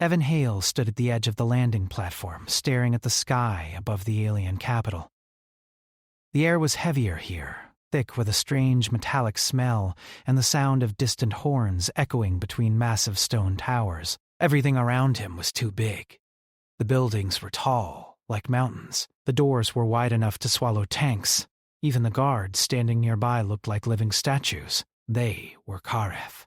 Evan Hale stood at the edge of the landing platform, staring at the sky above the alien capital. The air was heavier here, thick with a strange metallic smell and the sound of distant horns echoing between massive stone towers. Everything around him was too big. The buildings were tall, like mountains. The doors were wide enough to swallow tanks. Even the guards standing nearby looked like living statues. They were Kareth.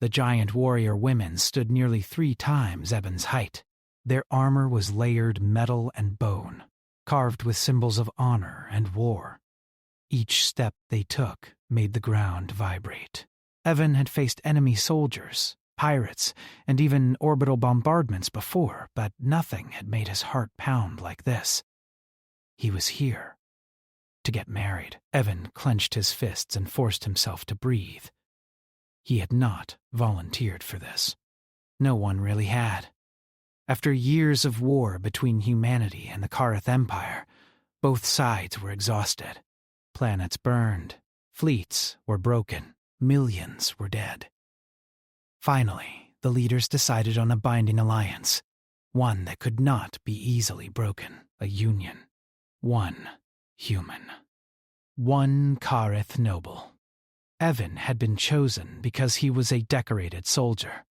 The giant warrior women stood nearly 3 times Evan's height. Their armor was layered metal and bone, carved with symbols of honor and war. Each step they took made the ground vibrate. Evan had faced enemy soldiers, pirates, and even orbital bombardments before, but nothing had made his heart pound like this. He was here to get married. Evan clenched his fists and forced himself to breathe. He had not volunteered for this. No one really had. After years of war between humanity and the Kareth Empire, both sides were exhausted. Planets burned, fleets were broken, millions were dead. Finally, the leaders decided on a binding alliance, one that could not be easily broken, a union. One human. One Kareth noble. Evan had been chosen because he was a decorated soldier,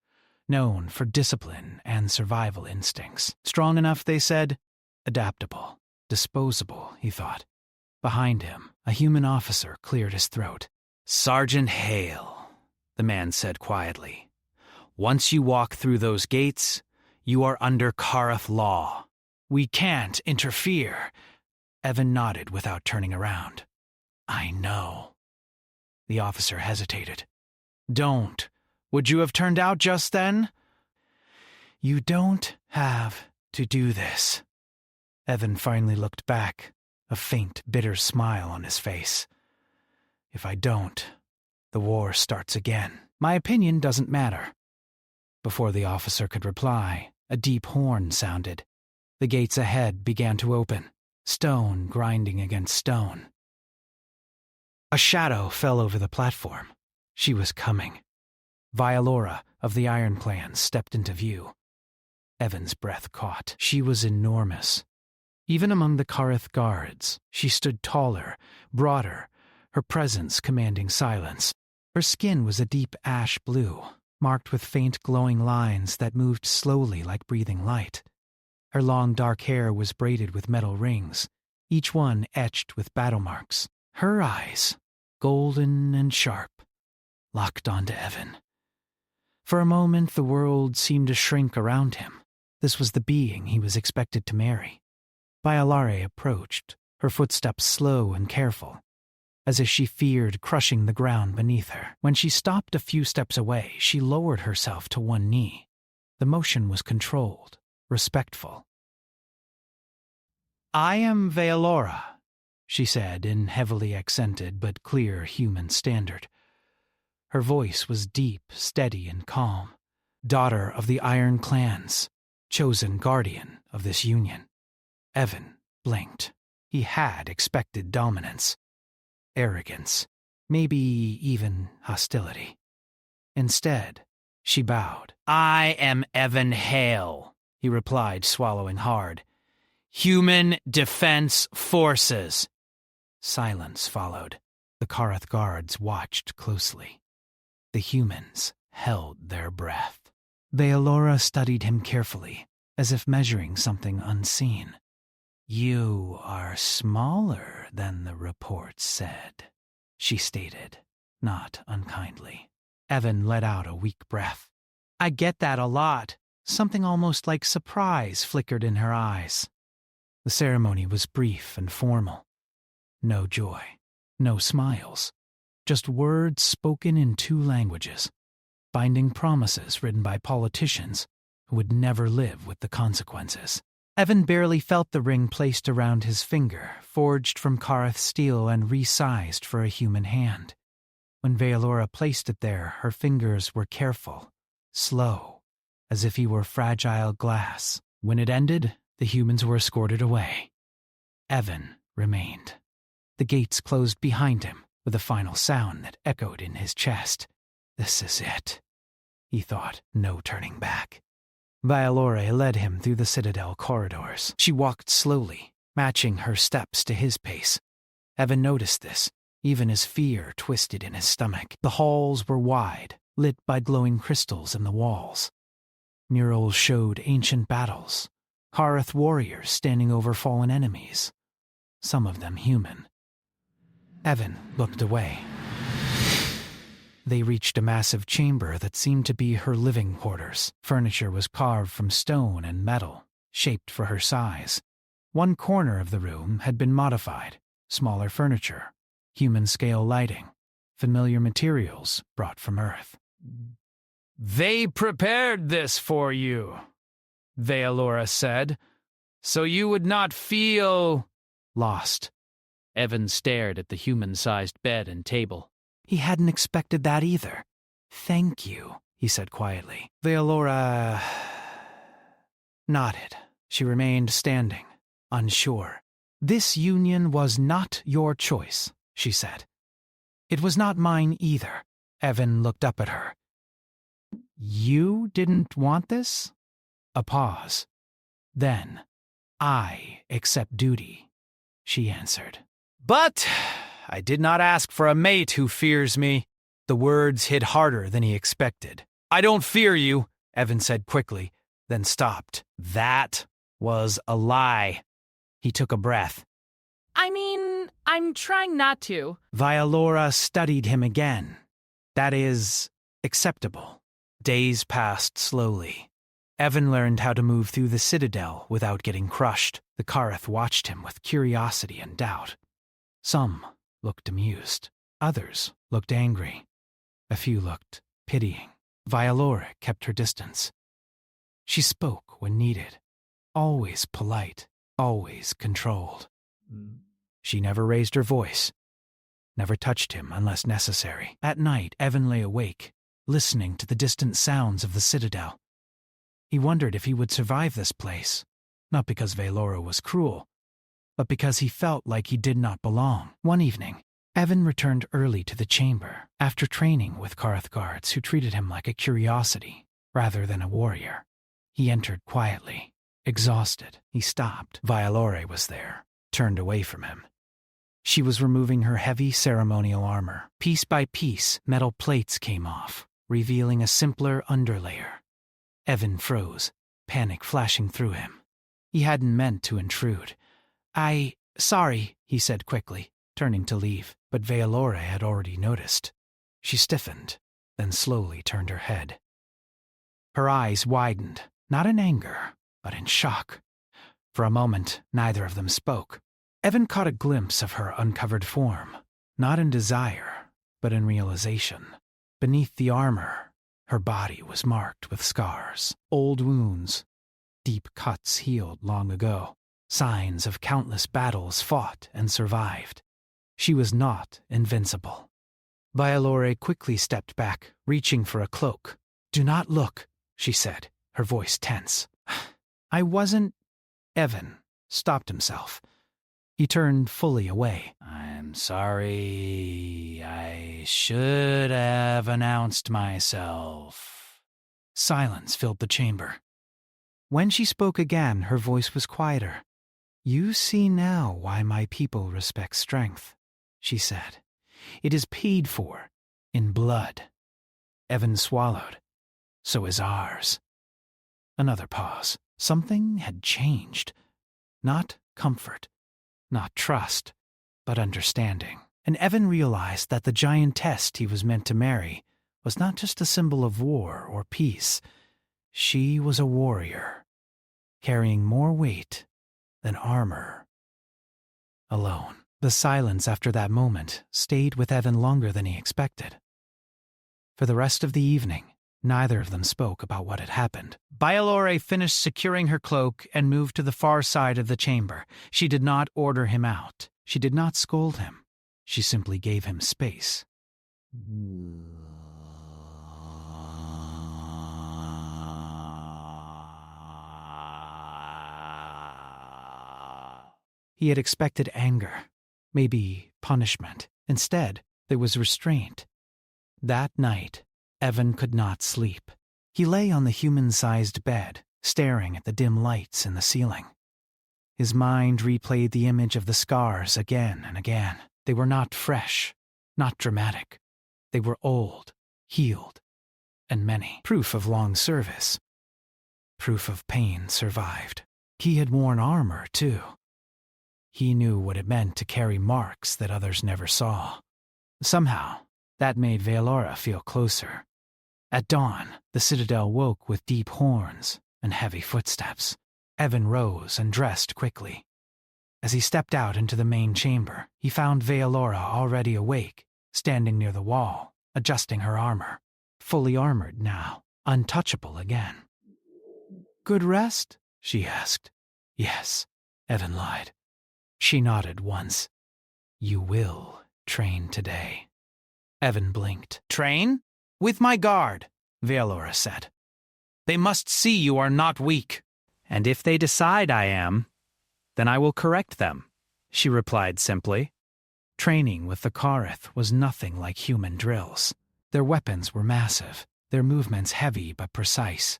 known for discipline and survival instincts. Strong enough, they said, adaptable, disposable, he thought. Behind him, a human officer cleared his throat. "Sergeant Hale," the man said quietly. "Once you walk through those gates, you are under Kareth law. We can't interfere." Evan nodded without turning around. "I know." The officer hesitated. "Don't. Would you have turned out just then?" "You don't have to do this." Evan finally looked back, a faint, bitter smile on his face. "If I don't, the war starts again. My opinion doesn't matter." Before the officer could reply, a deep horn sounded. The gates ahead began to open, stone grinding against stone. A shadow fell over the platform. She was coming. Vialora of the Iron Clan stepped into view. Evan's breath caught. She was enormous. Even among the Kareth guards, she stood taller, broader, her presence commanding silence. Her skin was a deep ash blue, marked with faint glowing lines that moved slowly like breathing light. Her long dark hair was braided with metal rings, each one etched with battle marks. Her eyes, golden and sharp, locked onto Evan. For a moment, the world seemed to shrink around him. This was the being he was expected to marry. Vialare approached, her footsteps slow and careful, as if she feared crushing the ground beneath her. When she stopped a few steps away, she lowered herself to one knee. The motion was controlled, respectful. "I am Vialora," she said in heavily accented but clear human standard. Her voice was deep, steady, and calm. Daughter of the Iron Clans, chosen guardian of this union. Evan blinked. He had expected dominance, arrogance, maybe even hostility. Instead, she bowed. "I am Evan Hale," he replied, swallowing hard. "Human Defense Forces." Silence followed. The Kareth guards watched closely. The humans held their breath. Vialora studied him carefully, as if measuring something unseen. "You are smaller than the reports said," she stated, not unkindly. Evan let out a weak breath. "I get that a lot." Something almost like surprise flickered in her eyes. The ceremony was brief and formal. No joy, no smiles, just words spoken in 2 languages, binding promises written by politicians who would never live with the consequences. Evan barely felt the ring placed around his finger, forged from Kareth steel and resized for a human hand. When Vialora placed it there, her fingers were careful, slow, as if he were fragile glass. When it ended, the humans were escorted away. Evan remained. The gates closed behind him, with a final sound that echoed in his chest. This is it, he thought, no turning back. Violore led him through the citadel corridors. She walked slowly, matching her steps to his pace. Evan noticed this, even as fear twisted in his stomach. The halls were wide, lit by glowing crystals in the walls. Murals showed ancient battles, Kareth warriors standing over fallen enemies, some of them human. Evan looked away. They reached a massive chamber that seemed to be her living quarters. Furniture was carved from stone and metal, shaped for her size. One corner of the room had been modified, smaller furniture, human-scale lighting, familiar materials brought from Earth. "They prepared this for you," Vealora said, "so you would not feel lost." Evan stared at the human-sized bed and table. He hadn't expected that either. "Thank you," he said quietly. Vealora nodded. She remained standing, unsure. "This union was not your choice," she said. "It was not mine either." Evan looked up at her. "You didn't want this?" A pause. Then, "I accept duty," she answered. "But I did not ask for a mate who fears me." The words hit harder than he expected. "I don't fear you," Evan said quickly, then stopped. "That was a lie." He took a breath. I mean, I'm trying not to. Violora studied him again. "That is acceptable." Days passed slowly. Evan learned how to move through the citadel without getting crushed. The Kareth watched him with curiosity and doubt. Some looked amused. Others looked angry. A few looked pitying. Violora kept her distance. She spoke when needed. Always polite, always controlled. She never raised her voice, never touched him unless necessary. At night, Evan lay awake, listening to the distant sounds of the citadel. He wondered if he would survive this place, not because Vealora was cruel, but because he felt like he did not belong. One evening, Evan returned early to the chamber, after training with Kareth guards who treated him like a curiosity rather than a warrior. He entered quietly, exhausted. He stopped. Violore was there, turned away from him. She was removing her heavy ceremonial armor. Piece by piece, metal plates came off, revealing a simpler underlayer. Evan froze, panic flashing through him. He hadn't meant to intrude. Sorry, he said quickly, turning to leave, but Vealora had already noticed. She stiffened, then slowly turned her head. Her eyes widened, not in anger, but in shock. For a moment, neither of them spoke. Evan caught a glimpse of her uncovered form, not in desire, but in realization. Beneath the armor, her body was marked with scars, old wounds, deep cuts healed long ago, signs of countless battles fought and survived. She was not invincible. Violore quickly stepped back, reaching for a cloak. "Do not look," she said, her voice tense. "I wasn't—" Evan stopped himself. He turned fully away. "I'm sorry. I should have announced myself." Silence filled the chamber. When she spoke again, her voice was quieter. "You see now why my people respect strength," she said. "It is paid for in blood." Evan swallowed. "So is ours." Another pause. Something had changed. Not comfort, not trust, but understanding. And Evan realized that the Giantess he was meant to marry was not just a symbol of war or peace. She was a warrior, carrying more weight than armor. Alone. The silence after that moment stayed with Evan longer than he expected. For the rest of the evening, neither of them spoke about what had happened. Violore finished securing her cloak and moved to the far side of the chamber. She did not order him out. She did not scold him. She simply gave him space. He had expected anger, maybe punishment. Instead, there was restraint. That night, Evan could not sleep. He lay on the human-sized bed, staring at the dim lights in the ceiling. His mind replayed the image of the scars again and again. They were not fresh, not dramatic. They were old, healed, and many. Proof of long service. Proof of pain survived. He had worn armor, too. He knew what it meant to carry marks that others never saw. Somehow, that made Veilora feel closer. At dawn, the citadel woke with deep horns and heavy footsteps. Evan rose and dressed quickly. As he stepped out into the main chamber, he found Veilora already awake, standing near the wall, adjusting her armor. Fully armored now, untouchable again. "Good rest?" she asked. "Yes," Evan lied. She nodded once. "You will train today." Evan blinked. Train? With my guard, Veilora said. They must see you are not weak. And if they decide I am, then I will correct them, she replied simply. Training with the Kareth was nothing like human drills. Their weapons were massive, their movements heavy but precise.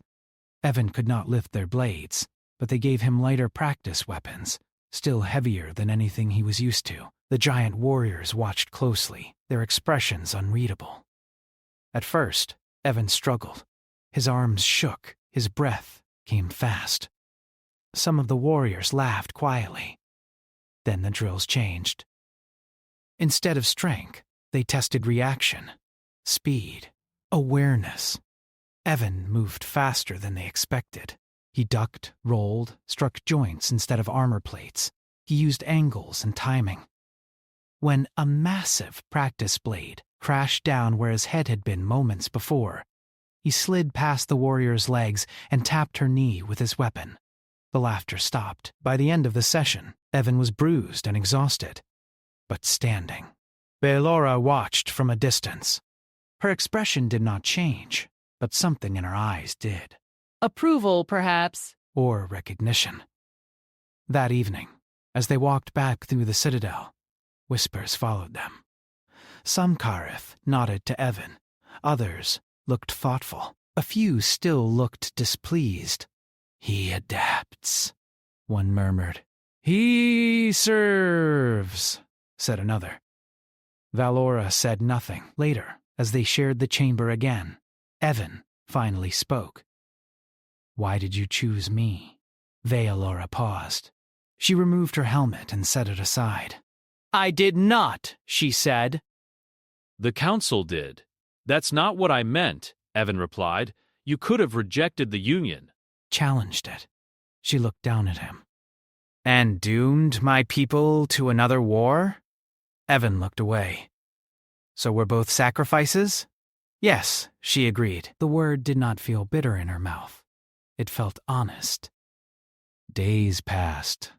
Evan could not lift their blades, but they gave him lighter practice weapons, still heavier than anything he was used to. The giant warriors watched closely, their expressions unreadable. At first, Evan struggled. His arms shook, his breath came fast. Some of the warriors laughed quietly. Then the drills changed. Instead of strength, they tested reaction, speed, awareness. Evan moved faster than they expected. He ducked, rolled, struck joints instead of armor plates. He used angles and timing. When a massive practice blade crashed down where his head had been moments before, he slid past the warrior's legs and tapped her knee with his weapon. The laughter stopped. By the end of the session, Evan was bruised and exhausted, but standing. Veilora watched from a distance. Her expression did not change, but something in her eyes did. Approval, perhaps. Or recognition. That evening, as they walked back through the citadel, whispers followed them. Some Kareth nodded to Evan. Others looked thoughtful. A few still looked displeased. "He adapts," one murmured. "He serves," said another. Veilora said nothing. Later, as they shared the chamber again, Evan finally spoke. "Why did you choose me?" Veilora paused. She removed her helmet and set it aside. I did not, she said. The council did. That's not what I meant, Evan replied. You could have rejected the union. Challenged it. She looked down at him. And doomed my people to another war? Evan looked away. So we're both sacrifices? Yes, she agreed. The word did not feel bitter in her mouth. It felt honest. Days passed.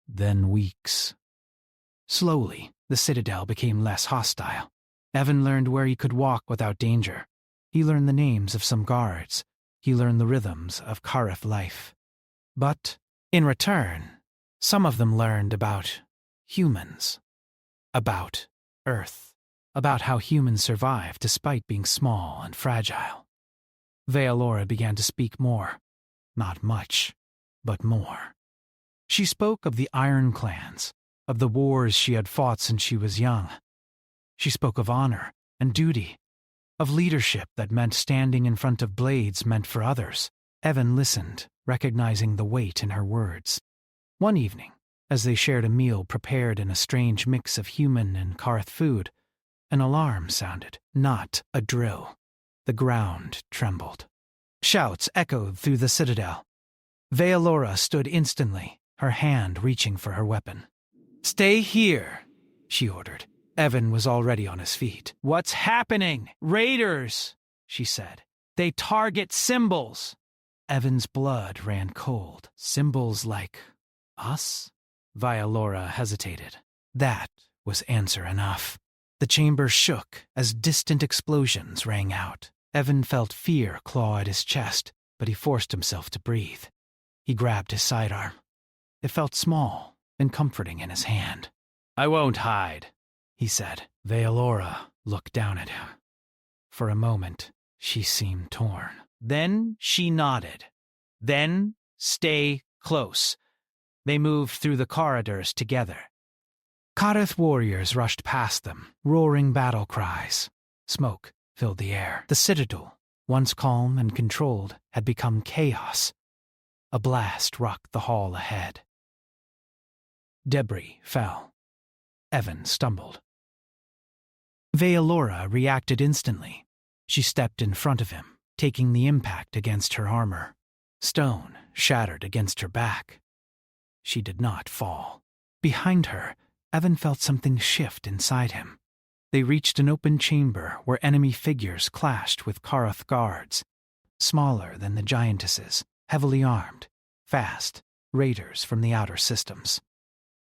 Then weeks. Slowly, the citadel became less hostile. Evan learned where he could walk without danger. He learned the names of some guards. He learned the rhythms of Kareth life. But, in return, some of them learned about humans. About Earth. About how humans survive despite being small and fragile. Veilora began to speak more. Not much, but more. She spoke of the Iron Clans, of the wars she had fought since she was young. She spoke of honor and duty, of leadership that meant standing in front of blades meant for others. Evan listened, recognizing the weight in her words. One evening, as they shared a meal prepared in a strange mix of human and Kareth food, an alarm sounded, not a drill. The ground trembled. Shouts echoed through the citadel. Veilora stood instantly, her hand reaching for her weapon. "Stay here," she ordered. Evan was already on his feet. "What's happening? Raiders," she said. "They target symbols." Evan's blood ran cold. Symbols like us? Veilora hesitated. That was answer enough. The chamber shook as distant explosions rang out. Evan felt fear claw at his chest, but he forced himself to breathe. He grabbed his sidearm. It felt small and comforting in his hand. "I won't hide," he said. Veilora looked down at him. For a moment, she seemed torn. Then she nodded. Then stay close. They moved through the corridors together. Kareth warriors rushed past them, roaring battle cries. Smoke filled the air. The citadel, once calm and controlled, had become chaos. A blast rocked the hall ahead. Debris fell. Evan stumbled. Vealora reacted instantly. She stepped in front of him, taking the impact against her armor. Stone shattered against her back. She did not fall. Behind her, Evan felt something shift inside him. They reached an open chamber where enemy figures clashed with Kareth guards. Smaller than the Giantesses, heavily armed, fast, raiders from the outer systems.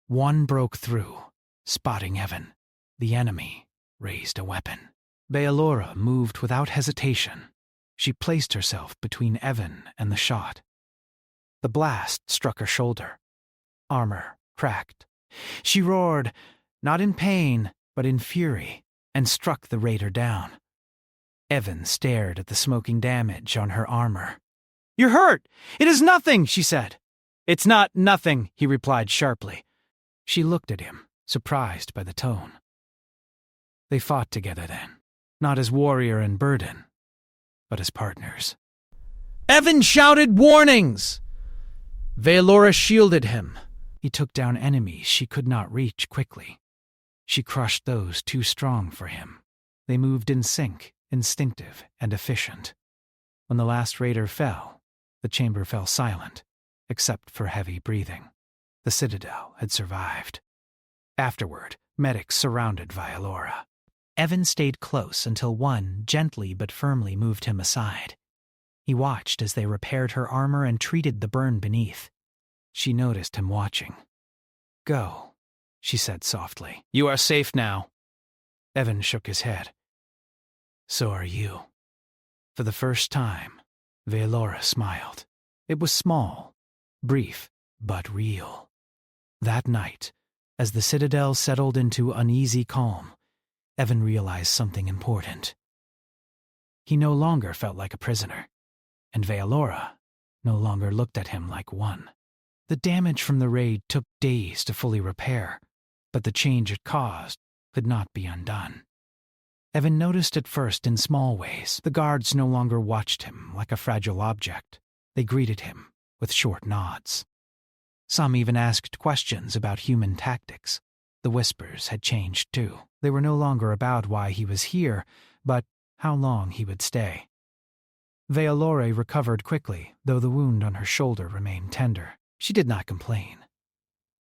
One broke through, spotting Evan. The enemy raised a weapon. Vealora moved without hesitation. She placed herself between Evan and the shot. The blast struck her shoulder. Armor cracked. She roared, not in pain, but in fury, and struck the raider down. Evan stared at the smoking damage on her armor. "You're hurt! It is nothing," she said. "It's not nothing," he replied sharply. She looked at him, surprised by the tone. They fought together then, not as warrior and burden, but as partners. Evan shouted warnings! Vealora shielded him. He took down enemies she could not reach quickly. She crushed those too strong for him. They moved in sync, instinctive and efficient. When the last raider fell, the chamber fell silent, except for heavy breathing. The citadel had survived. Afterward, medics surrounded Vealora. Evan stayed close until one gently but firmly moved him aside. He watched as they repaired her armor and treated the burn beneath. She noticed him watching. "Go," she said softly. "You are safe now." Evan shook his head. "So are you." For the first time, Vealora smiled. It was small, brief, but real. That night, as the citadel settled into uneasy calm, Evan realized something important. He no longer felt like a prisoner, and Vealora no longer looked at him like one. The damage from the raid took days to fully repair, but the change it caused could not be undone. Evan noticed at first in small ways. The guards no longer watched him like a fragile object. They greeted him with short nods. Some even asked questions about human tactics. The whispers had changed too. They were no longer about why he was here, but how long he would stay. Vealora recovered quickly, though the wound on her shoulder remained tender. She did not complain.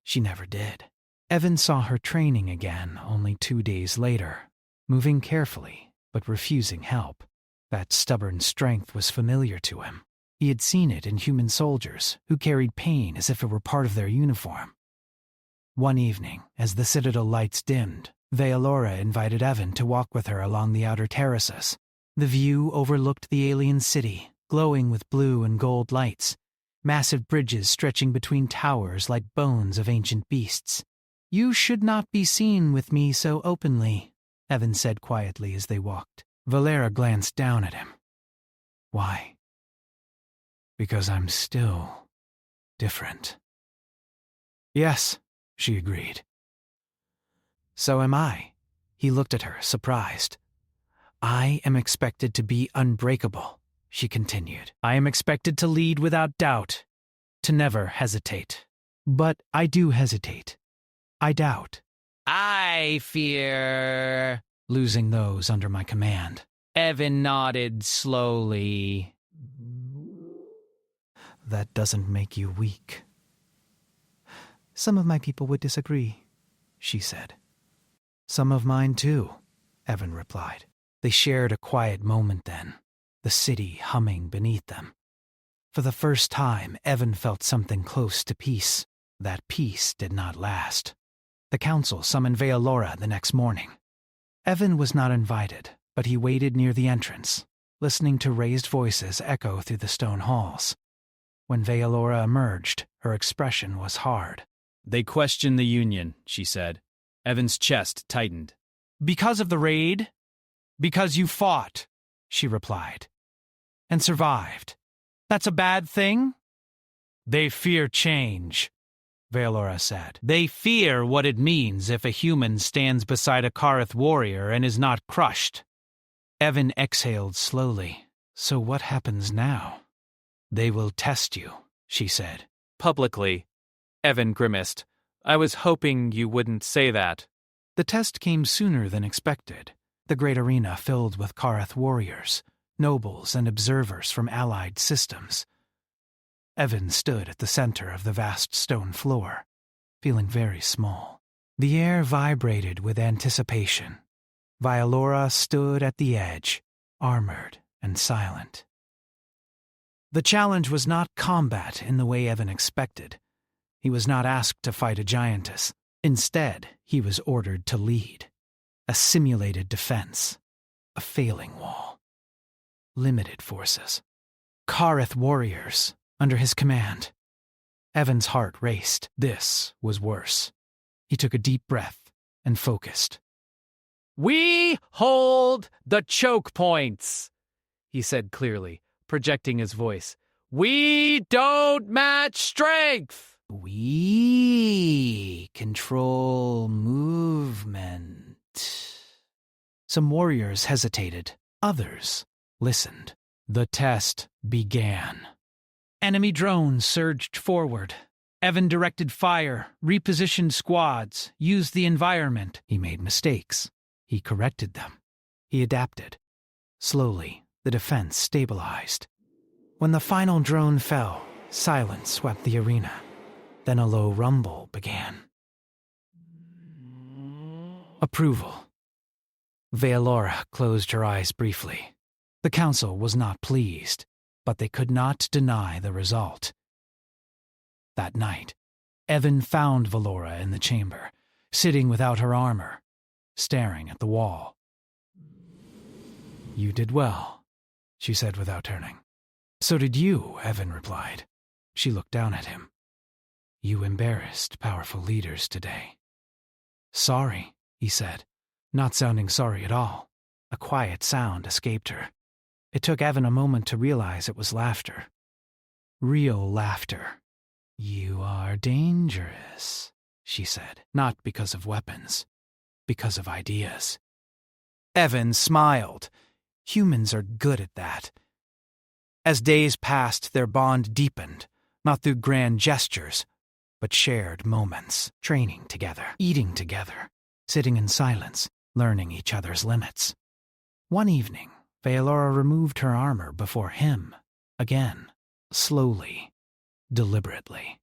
She never did. Evan saw her training again only 2 days later, moving carefully but refusing help. That stubborn strength was familiar to him. He had seen it in human soldiers who carried pain as if it were part of their uniform. One evening, as the citadel lights dimmed, Vealora invited Evan to walk with her along the outer terraces. The view overlooked the alien city, glowing with blue and gold lights, massive bridges stretching between towers like bones of ancient beasts. "You should not be seen with me so openly," Evan said quietly as they walked. Vealora glanced down at him. "Why?" "Because I'm still different." "Yes," she agreed. "So am I." He looked at her, surprised. "I am expected to be unbreakable," she continued. "I am expected to lead without doubt, to never hesitate. But I do hesitate. I doubt. I fear losing those under my command." Evan nodded slowly. "That doesn't make you weak." "Some of my people would disagree," she said. "Some of mine too," Evan replied. They shared a quiet moment then, the city humming beneath them. For the first time, Evan felt something close to peace. That peace did not last. The council summoned Vealora the next morning. Evan was not invited, but he waited near the entrance, listening to raised voices echo through the stone halls. When Vealora emerged, her expression was hard. "They question the Union," she said. Evan's chest tightened. "Because of the raid? Because you fought," she replied. "And survived. That's a bad thing?" They fear change, Veilora said. They fear what it means if a human stands beside a Kareth warrior and is not crushed. Evan exhaled slowly. So what happens now? They will test you, she said. Publicly, Evan grimaced. I was hoping you wouldn't say that. The test came sooner than expected. The great arena filled with Kareth warriors, nobles and observers from allied systems. Evan stood at the center of the vast stone floor, feeling very small. The air vibrated with anticipation. Violora stood at the edge, armored and silent. The challenge was not combat in the way Evan expected. He was not asked to fight a giantess. Instead, he was ordered to lead. A simulated defense. A failing wall. Limited forces. Kareth warriors under his command. Evan's heart raced. This was worse. He took a deep breath and focused. We hold the choke points, he said clearly, projecting his voice. We don't match strength. We control movement. Some warriors hesitated. Others listened. The test began. Enemy drones surged forward. Evan directed fire, repositioned squads, used the environment. He made mistakes. He corrected them. He adapted. Slowly, the defense stabilized. When the final drone fell, silence swept the arena. Then a low rumble began. Approval. Veilora closed her eyes briefly. The council was not pleased, but they could not deny the result. That night, Evan found Veilora in the chamber, sitting without her armor, staring at the wall. You did well, she said without turning. So did you, Evan replied. She looked down at him. You embarrassed powerful leaders today. Sorry, he said, not sounding sorry at all. A quiet sound escaped her. It took Evan a moment to realize it was laughter. Real laughter. You are dangerous, she said, not because of weapons, because of ideas. Evan smiled. Humans are good at that. As days passed, their bond deepened, not through grand gestures, but shared moments, training together, eating together, sitting in silence, learning each other's limits. One evening, Veilora removed her armor before him, again, slowly, deliberately.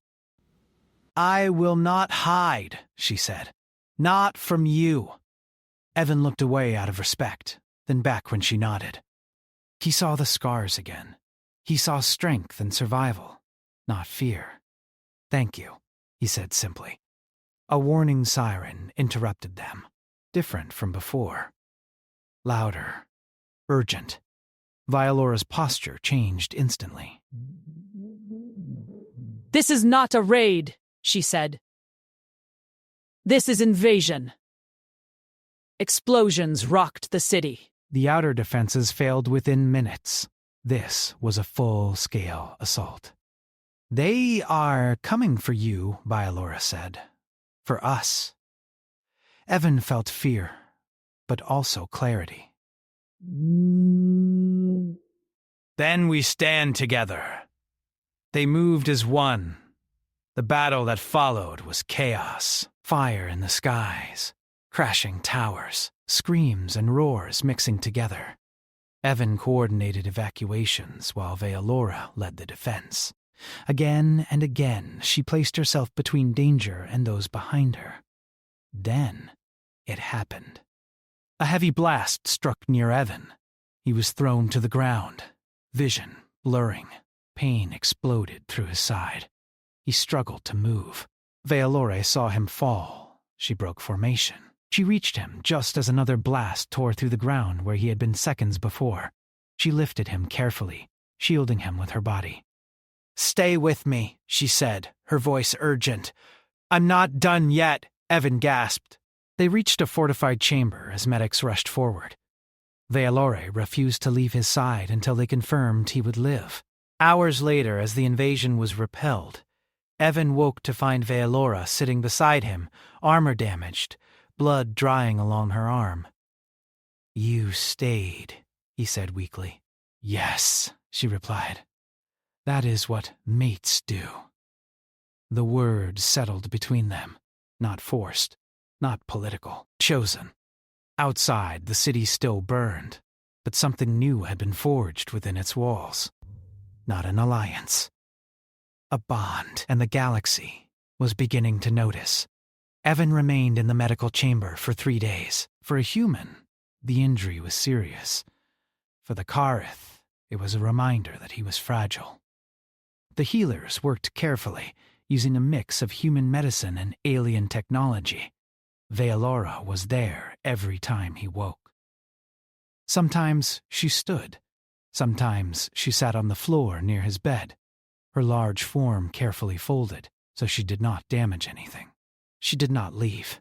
I will not hide, she said. Not from you. Evan looked away out of respect, then back when she nodded. He saw the scars again. He saw strength and survival, not fear. Thank you, he said simply. A warning siren interrupted them, different from before. Louder, urgent. Violora's posture changed instantly. This is not a raid, she said. This is invasion. Explosions rocked the city. The outer defenses failed within minutes. This was a full-scale assault. They are coming for you, Violora said. For us. Evan felt fear, but also clarity. Then we stand together. They moved as one. The battle that followed was chaos. Fire in the skies, crashing towers, screams and roars mixing together. Evan coordinated evacuations while Veilora led the defense. Again and again, she placed herself between danger and those behind her. Then, it happened. A heavy blast struck near Evan. He was thrown to the ground, vision blurring. Pain exploded through his side. He struggled to move. Veilora saw him fall. She broke formation. She reached him just as another blast tore through the ground where he had been seconds before. She lifted him carefully, shielding him with her body. Stay with me, she said, her voice urgent. I'm not done yet, Evan gasped. They reached a fortified chamber as medics rushed forward. Veilora refused to leave his side until they confirmed he would live. Hours later, as the invasion was repelled, Evan woke to find Vealora sitting beside him, armor damaged, blood drying along her arm. "You stayed," he said weakly. "Yes," she replied. "That is what mates do." The word settled between them, not forced, not political, chosen. Outside, the city still burned, but something new had been forged within its walls. Not an alliance. A bond, and the galaxy was beginning to notice. Evan remained in the medical chamber for 3 days. For a human, the injury was serious. For the Karith, it was a reminder that he was fragile. The healers worked carefully, using a mix of human medicine and alien technology. Vealora was there every time he woke. Sometimes she stood. Sometimes she sat on the floor near his bed, her large form carefully folded so she did not damage anything. She did not leave.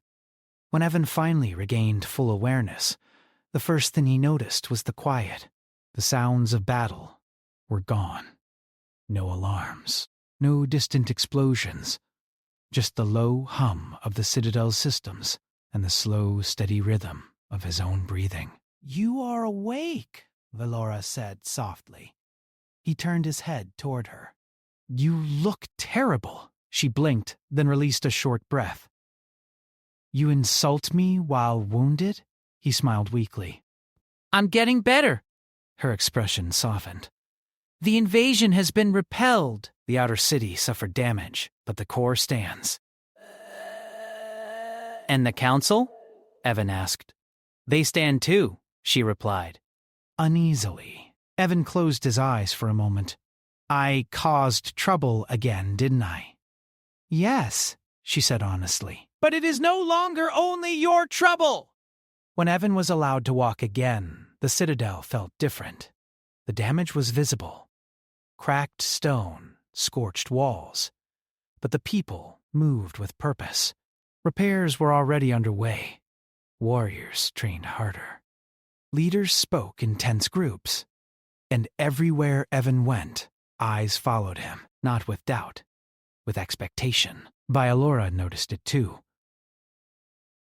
When Evan finally regained full awareness, the first thing he noticed was the quiet. The sounds of battle were gone. No alarms, no distant explosions, just the low hum of the Citadel's systems and the slow, steady rhythm of his own breathing. "You are awake," Vealora said softly. He turned his head toward her. "You look terrible." She blinked, then released a short breath. "You insult me while wounded?" He smiled weakly. I'm getting better. Her expression softened. The invasion has been repelled. The outer city suffered damage, but the core stands. And the council? Evan asked. They stand too, she replied. Uneasily, Evan closed his eyes for a moment. I caused trouble again, didn't I? Yes, she said honestly. But it is no longer only your trouble. When Evan was allowed to walk again, the Citadel felt different. The damage was visible. Cracked stone, scorched walls. But the people moved with purpose. Repairs were already underway. Warriors trained harder. Leaders spoke in tense groups. And everywhere Evan went, eyes followed him, not with doubt, with expectation. Vealora noticed it too.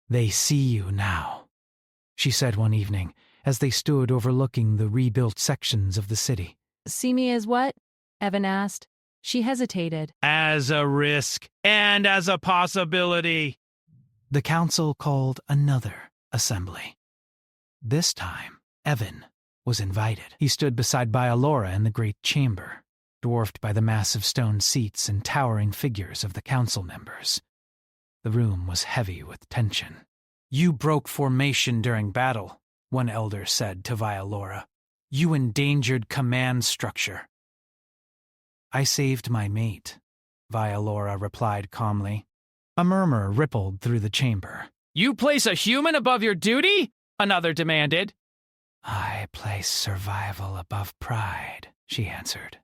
They see you now, she said one evening as they stood overlooking the rebuilt sections of the city. See me as what? Evan asked. She hesitated. As a risk and as a possibility. The council called another assembly. This time, Evan was invited. He stood beside Vealora in the great chamber, dwarfed by the massive stone seats and towering figures of the council members. The room was heavy with tension. You broke formation during battle, one elder said to Vealora. You endangered command structure. I saved my mate, Vealora replied calmly. A murmur rippled through the chamber. You place a human above your duty? Another demanded. I place survival above pride, she answered.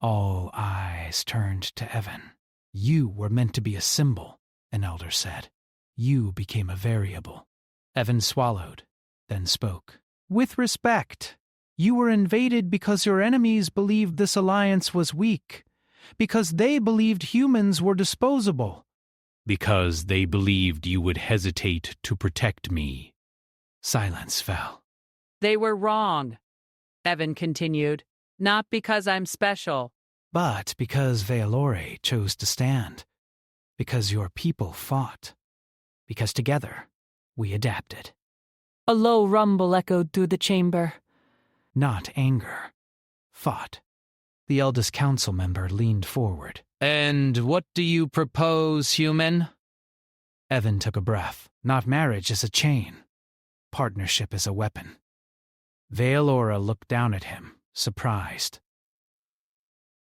All eyes turned to Evan. You were meant to be a symbol, an elder said. You became a variable. Evan swallowed, then spoke. With respect, you were invaded because your enemies believed this alliance was weak, because they believed humans were disposable. Because they believed you would hesitate to protect me. Silence fell. They were wrong, Evan continued. Not because I'm special. But because Vealora chose to stand. Because your people fought. Because together, we adapted. A low rumble echoed through the chamber. Not anger. Thought. The eldest council member leaned forward. And what do you propose, human? Evan took a breath. Not marriage as a chain. Partnership as a weapon. Vealora looked down at him, surprised.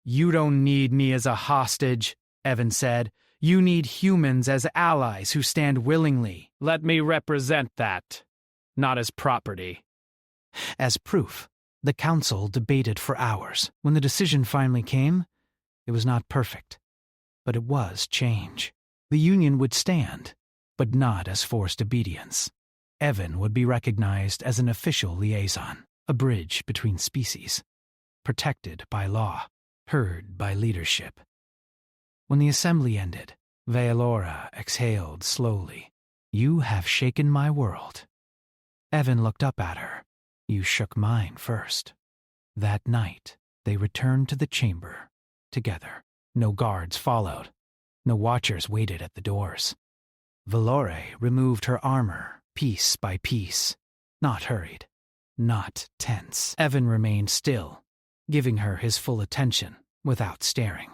You don't need me as a hostage, Evan said. You need humans as allies who stand willingly. Let me represent that, not as property. As proof, the council debated for hours. When the decision finally came, it was not perfect, but it was change. The Union would stand, but not as forced obedience. Evan would be recognized as an official liaison, a bridge between species, protected by law. heard by leadership. When the assembly ended, Vealora exhaled slowly. "You have shaken my world." Evan looked up at her. "You shook mine first." That night, they returned to the chamber, together. No guards followed. No watchers waited at the doors. Valore removed her armor, piece by piece. Not hurried, not tense. Evan remained still, giving her his full attention without staring.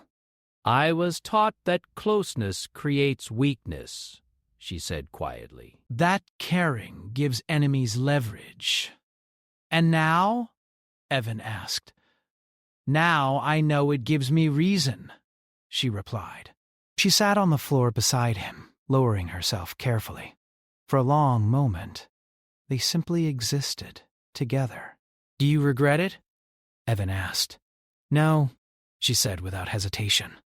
"I was taught that closeness creates weakness," she said quietly. "That caring gives enemies leverage." "And now?" Evan asked. "Now I know it gives me reason," she replied. She sat on the floor beside him, lowering herself carefully. For a long moment, they simply existed together. "Do you regret it?" Evan asked. "No," she said without hesitation.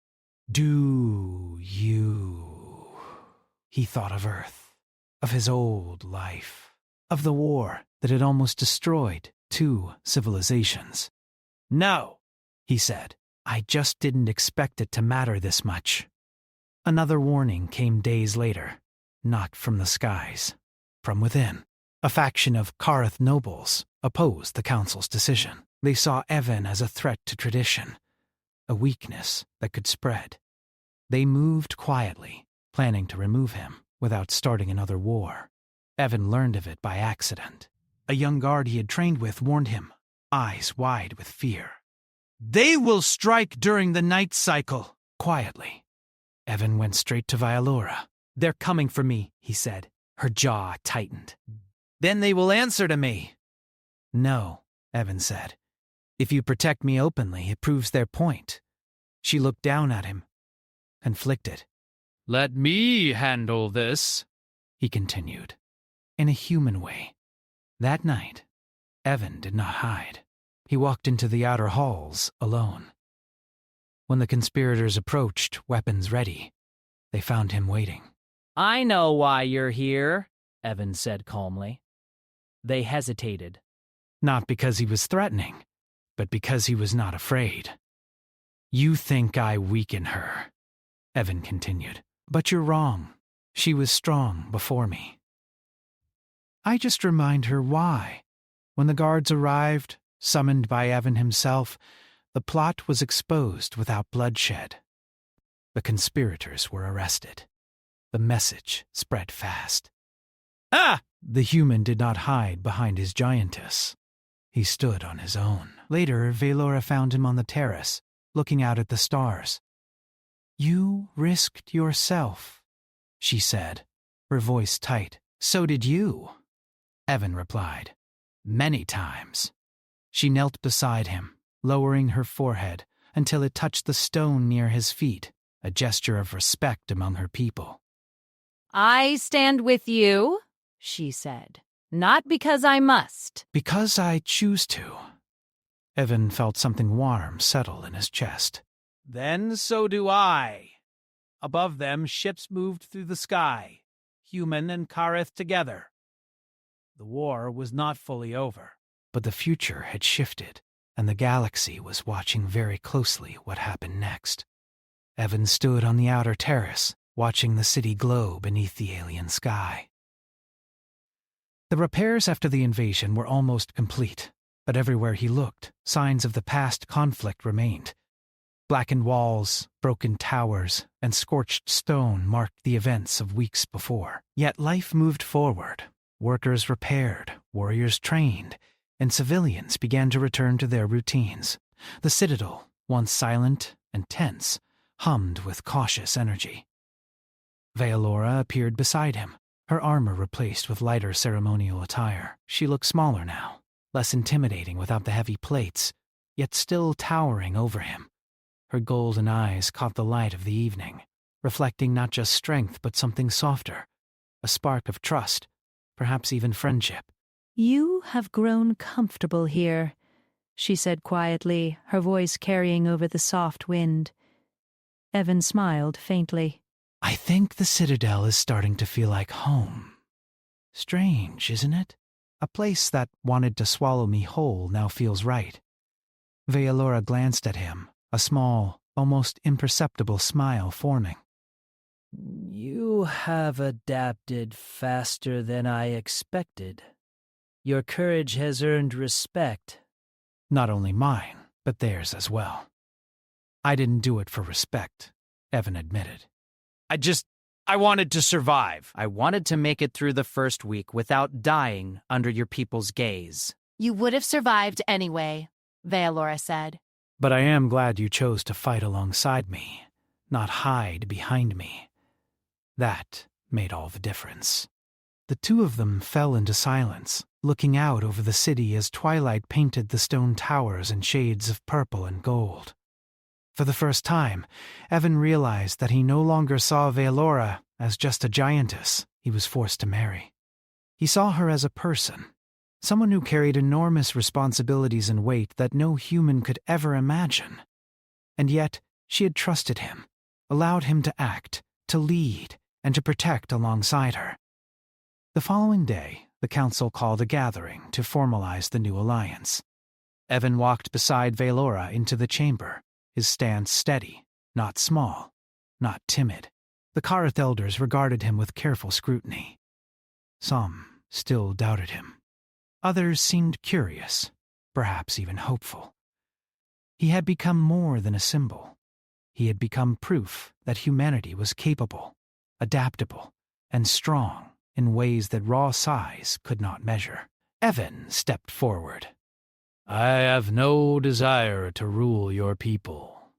"Do you?" He thought of Earth, of his old life, of the war that had almost destroyed 2 civilizations. "No," he said. "I just didn't expect it to matter this much." Another warning came days later, not from the skies, from within. A faction of Karth nobles opposed the council's decision. They saw Evan as a threat to tradition, a weakness that could spread. They moved quietly, planning to remove him without starting another war. Evan learned of it by accident. A young guard he had trained with warned him, eyes wide with fear. "They will strike during the night cycle." Quietly, Evan went straight to Vealora. "They're coming for me," he said. Her jaw tightened. "Then they will answer to me." "No," Evan said. "If you protect me openly, it proves their point." She looked down at him, conflicted. "Let me handle this," he continued, in a human way. That night, Evan did not hide. He walked into the outer halls alone. When the conspirators approached, weapons ready, they found him waiting. "I know why you're here," Evan said calmly. They hesitated. Not because he was threatening, but because he was not afraid. "You think I weaken her," Evan continued. "But you're wrong. She was strong before me. I just remind her why. When the guards arrived, summoned by Evan himself, the plot was exposed without bloodshed. The conspirators were arrested. The message spread fast. Ah! The human did not hide behind his giantess. He stood on his own. Later, Vealora found him on the terrace, looking out at the stars. "You risked yourself," she said, her voice tight. "So did you," Evan replied. "Many times." She knelt beside him, lowering her forehead until it touched the stone near his feet, a gesture of respect among her people. "I stand with you," she said, "not because I must." "Because I choose to." Evan felt something warm settle in his chest. "Then so do I." Above them, ships moved through the sky, human and Kareth together. The war was not fully over. But the future had shifted, and the galaxy was watching very closely what happened next. Evan stood on the outer terrace, watching the city glow beneath the alien sky. The repairs after the invasion were almost complete, but everywhere he looked, signs of the past conflict remained. Blackened walls, broken towers, and scorched stone marked the events of weeks before. Yet life moved forward. Workers repaired, warriors trained, and civilians began to return to their routines. The citadel, once silent and tense, hummed with cautious energy. Vealora appeared beside him, her armor replaced with lighter ceremonial attire. She looked smaller now, less intimidating without the heavy plates, yet still towering over him. Her golden eyes caught the light of the evening, reflecting not just strength but something softer, a spark of trust, perhaps even friendship. "You have grown comfortable here," she said quietly, her voice carrying over the soft wind. Evan smiled faintly. "I think the Citadel is starting to feel like home. Strange, isn't it? A place that wanted to swallow me whole now feels right." Vealora glanced at him, a small, almost imperceptible smile forming. You have adapted faster than I expected. Your courage has earned respect. Not only mine, but theirs as well. I didn't do it for respect, Evan admitted. I wanted to survive. I wanted to make it through the first week without dying under your people's gaze. You would have survived anyway, Vealora said. But I am glad you chose to fight alongside me, not hide behind me. That made all the difference. The two of them fell into silence, looking out over the city as twilight painted the stone towers in shades of purple and gold. For the first time, Evan realized that he no longer saw Vealora as just a giantess he was forced to marry. He saw her as a person, someone who carried enormous responsibilities and weight that no human could ever imagine. And yet, she had trusted him, allowed him to act, to lead, and to protect alongside her. The following day, the council called a gathering to formalize the new alliance. Evan walked beside Vealora into the chamber, his stance steady, not small, not timid. The Kareth elders regarded him with careful scrutiny. Some still doubted him. Others seemed curious, perhaps even hopeful. He had become more than a symbol. He had become proof that humanity was capable, adaptable, and strong in ways that raw size could not measure. Evan stepped forward. I have no desire to rule your people,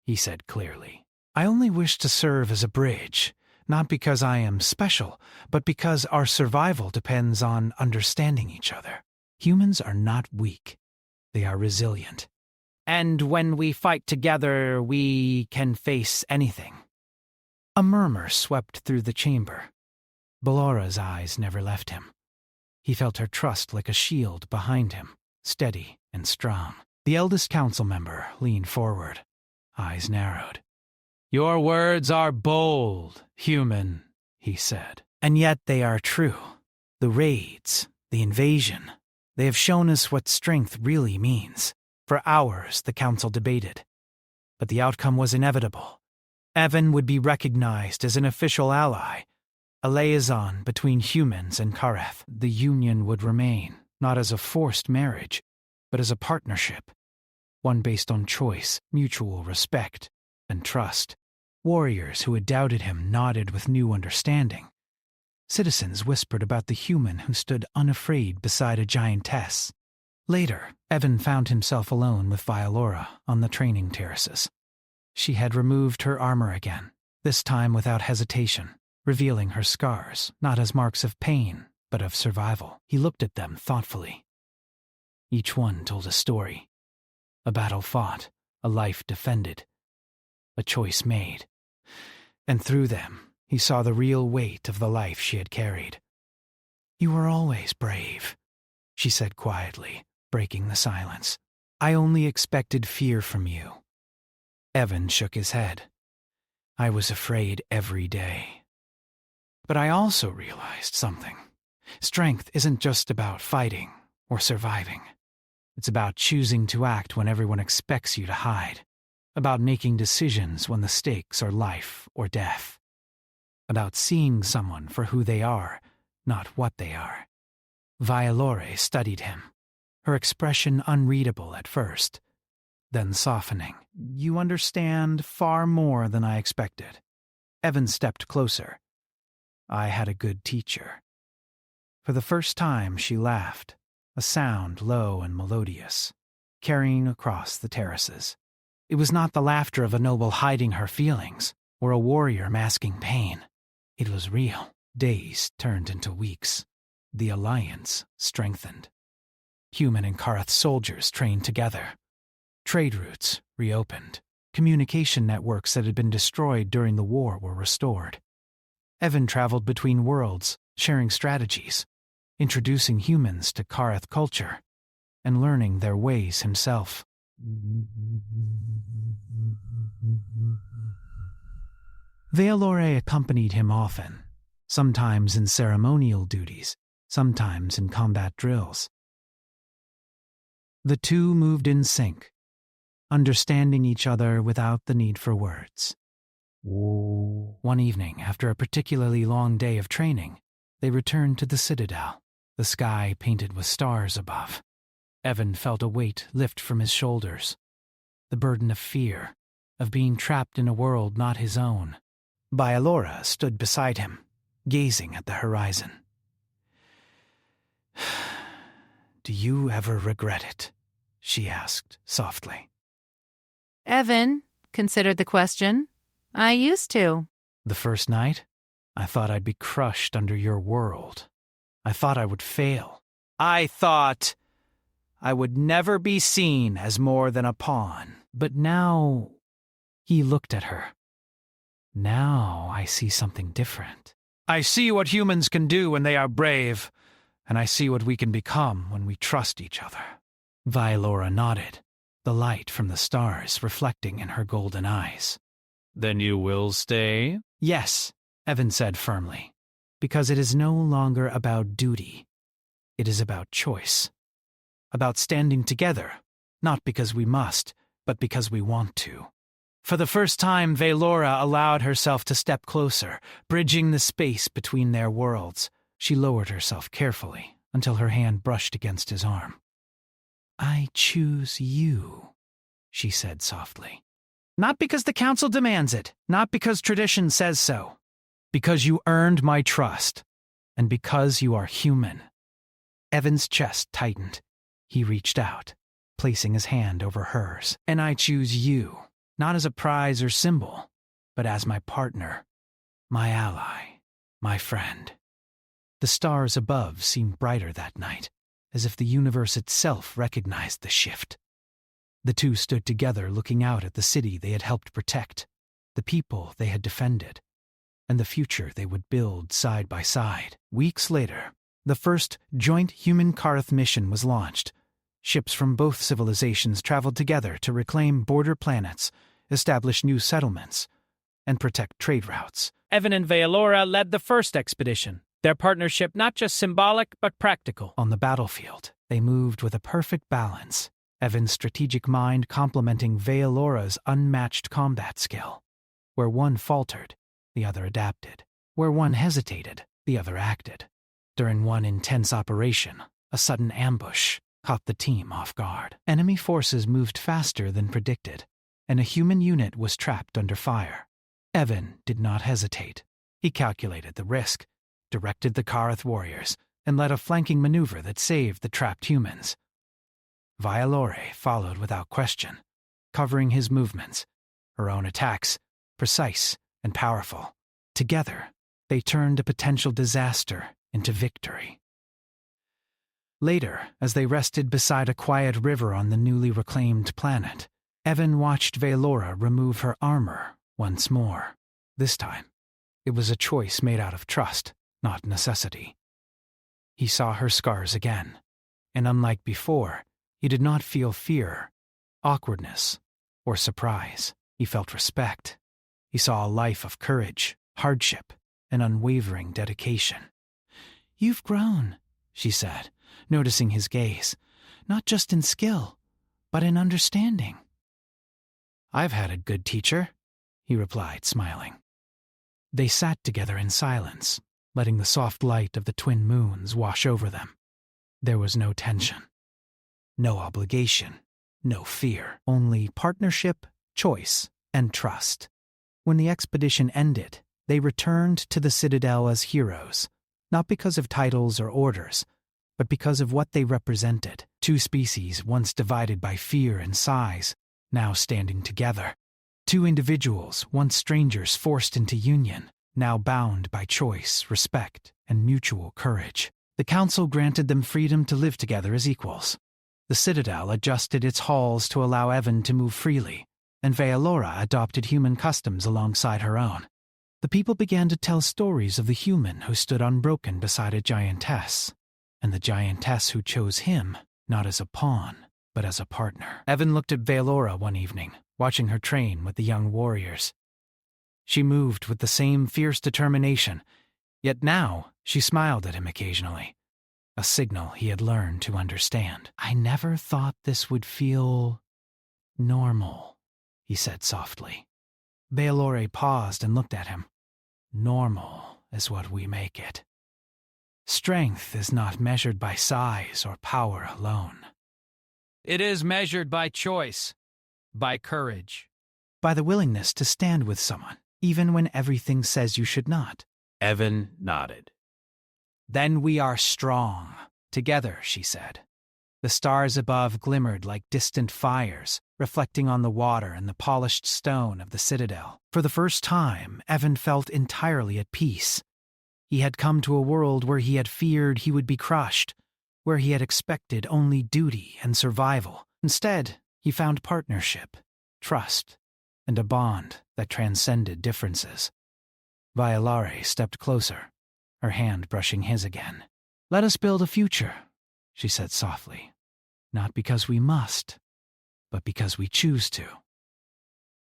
he said clearly. I only wish to serve as a bridge, not because I am special, but because our survival depends on understanding each other. Humans are not weak. They are resilient. And when we fight together, we can face anything. A murmur swept through the chamber. Belora's eyes never left him. He felt her trust like a shield behind him, steady and strong. The eldest council member leaned forward, eyes narrowed. Your words are bold, human, he said. And yet they are true. The raids, the invasion, they have shown us what strength really means. For hours, the council debated. But the outcome was inevitable. Evan would be recognized as an official ally, a liaison between humans and Kareth. The union would remain, not as a forced marriage, but as a partnership, one based on choice, mutual respect, and trust. Warriors who had doubted him nodded with new understanding. Citizens whispered about the human who stood unafraid beside a giantess. Later, Evan found himself alone with Vealora on the training terraces. She had removed her armor again, this time without hesitation, revealing her scars, not as marks of pain, but of survival. He looked at them thoughtfully. Each one told a story. A battle fought, a life defended, a choice made. And through them, he saw the real weight of the life she had carried. "You were always brave," she said quietly, breaking the silence. "I only expected fear from you." Evan shook his head. "I was afraid every day. But I also realized something. Strength isn't just about fighting or surviving. It's about choosing to act when everyone expects you to hide. About making decisions when the stakes are life or death. About seeing someone for who they are, not what they are." Vealora studied him, her expression unreadable at first, then softening. "You understand far more than I expected." Evan stepped closer. "I had a good teacher." For the first time she laughed, a sound low and melodious, carrying across the terraces. It was not the laughter of a noble hiding her feelings, or a warrior masking pain. It was real. Days turned into weeks. The alliance strengthened. Human and Kareth soldiers trained together. Trade routes reopened. Communication networks that had been destroyed during the war were restored. Evan traveled between worlds, sharing strategies, introducing humans to Kareth culture, and learning their ways himself. Vealora accompanied him often, sometimes in ceremonial duties, sometimes in combat drills. The two moved in sync, understanding each other without the need for words. One evening, after a particularly long day of training, they returned to the citadel, the sky painted with stars above. Evan felt a weight lift from his shoulders, the burden of fear, of being trapped in a world not his own. Bialora stood beside him, gazing at the horizon. "Do you ever regret it?" she asked softly. Evan considered the question. I used to. "The first night, I thought I'd be crushed under your world. I thought I would fail. I thought I would never be seen as more than a pawn. But now," he looked at her, "now I see something different. I see what humans can do when they are brave, and I see what we can become when we trust each other." Violora nodded, the light from the stars reflecting in her golden eyes. Then you will stay? "Yes," Evan said firmly, "because it is no longer about duty. It is about choice. About standing together, not because we must, but because we want to." For the first time, Valora allowed herself to step closer, bridging the space between their worlds. She lowered herself carefully until her hand brushed against his arm. "I choose you," she said softly. "Not because the council demands it, not because tradition says so. Because you earned my trust, and because you are human." Evan's chest tightened. He reached out, placing his hand over hers. "And I choose you, not as a prize or symbol, but as my partner, my ally, my friend." The stars above seemed brighter that night, as if the universe itself recognized the shift. The two stood together looking out at the city they had helped protect, the people they had defended, and the future they would build side by side. Weeks later, the first joint human-Karth mission was launched. Ships from both civilizations traveled together to reclaim border planets, establish new settlements, and protect trade routes. Evan and Valora led the first expedition, their partnership not just symbolic but practical. On the battlefield, they moved with a perfect balance, Evan's strategic mind complementing Valora's unmatched combat skill. Where one faltered, the other adapted. Where one hesitated, the other acted. During one intense operation, a sudden ambush caught the team off guard. Enemy forces moved faster than predicted, and a human unit was trapped under fire. Evan did not hesitate. He calculated the risk, directed the Karth warriors, and led a flanking maneuver that saved the trapped humans. Vialore followed without question, covering his movements, her own attacks, precise and powerful. Together, they turned a potential disaster into victory. Later, as they rested beside a quiet river on the newly reclaimed planet, Evan watched Valora remove her armor once more. This time, it was a choice made out of trust, not necessity. He saw her scars again, and unlike before, he did not feel fear, awkwardness, or surprise. He felt respect. He saw a life of courage, hardship, and unwavering dedication. "You've grown," she said, noticing his gaze, "not just in skill, but in understanding." "I've had a good teacher," he replied, smiling. They sat together in silence, letting the soft light of the twin moons wash over them. There was no tension, no obligation, no fear, only partnership, choice, and trust. When the expedition ended, they returned to the Citadel as heroes, not because of titles or orders, but because of what they represented. Two species once divided by fear and size, now standing together. Two individuals, once strangers forced into union, now bound by choice, respect, and mutual courage. The council granted them freedom to live together as equals. The Citadel adjusted its halls to allow Evan to move freely, and Valora adopted human customs alongside her own. The people began to tell stories of the human who stood unbroken beside a giantess, and the giantess who chose him not as a pawn, but as a partner. Evan looked at Valora one evening, watching her train with the young warriors. She moved with the same fierce determination, yet now she smiled at him occasionally, a signal he had learned to understand. "I never thought this would feel Normal, he said softly. Baelore paused and looked at him. Normal is what we make it. Strength is not measured by size or power alone. It is measured by choice, by courage. By the willingness to stand with someone, even when everything says you should not. Evan nodded. Then we are strong. Together, she said. The stars above glimmered like distant fires, reflecting on the water and the polished stone of the citadel. For the first time, Evan felt entirely at peace. He had come to a world where he had feared he would be crushed, where he had expected only duty and survival. Instead, he found partnership, trust, and a bond that transcended differences. Violare stepped closer, her hand brushing his again. Let us build a future, she said softly. Not because we must, but because we choose to.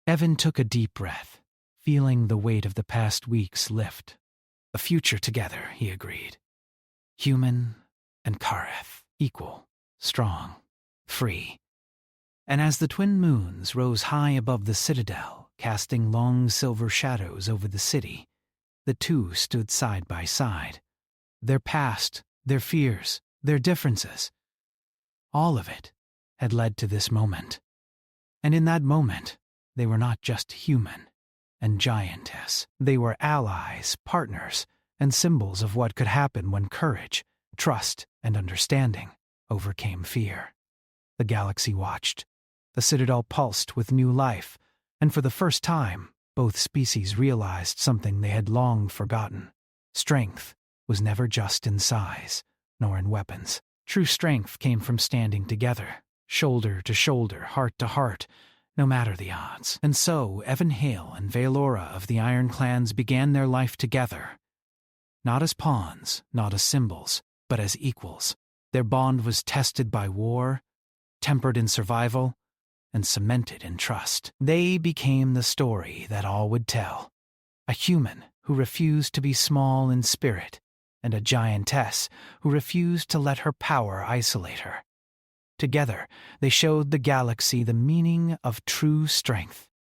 Evan took a deep breath, feeling the weight of the past weeks lift. A future together, he agreed. Human and Kareth, equal, strong, free. And as the twin moons rose high above the citadel, casting long silver shadows over the city, the two stood side by side. Their past, their fears, their differences, all of it had led to this moment. And in that moment, they were not just human and giantess. They were allies, partners, and symbols of what could happen when courage, trust, and understanding overcame fear. The galaxy watched. The citadel pulsed with new life, and for the first time, both species realized something they had long forgotten. Strength was never just in size, nor in weapons. True strength came from standing together, shoulder to shoulder, heart to heart, no matter the odds. And so Evan Hale and Valora of the Iron Clans began their life together. Not as pawns, not as symbols, but as equals. Their bond was tested by war, tempered in survival, and cemented in trust. They became the story that all would tell. A human who refused to be small in spirit, and a giantess who refused to let her power isolate her. Together, they showed the galaxy the meaning of true strength.